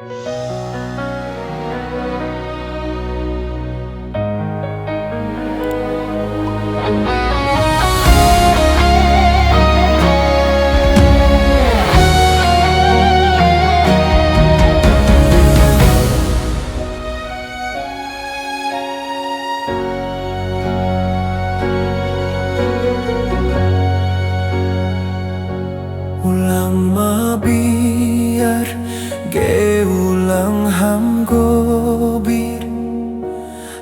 Ulang mabiar ge ulang ham gobir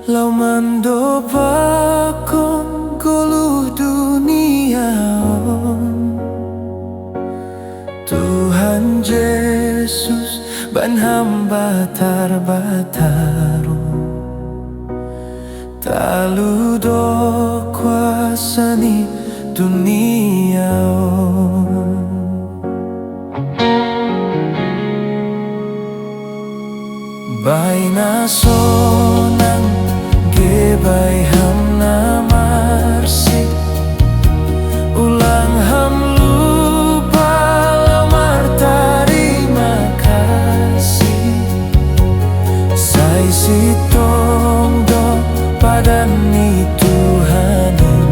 lau mando pakon goluh dunia Tuhan Yesus ban hamba tarbataru talu do kuasa ni dunia Bai na sonang ge bai ham na marsi ulang ham lupa lamar terima kasih sai si tong do pada ni Tuhanin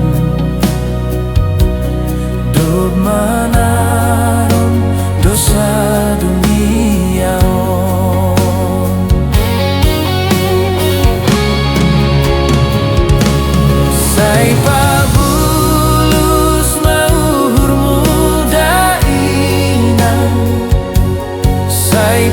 do manaron dosa dunia Sai pabulus mahur muda inang Sai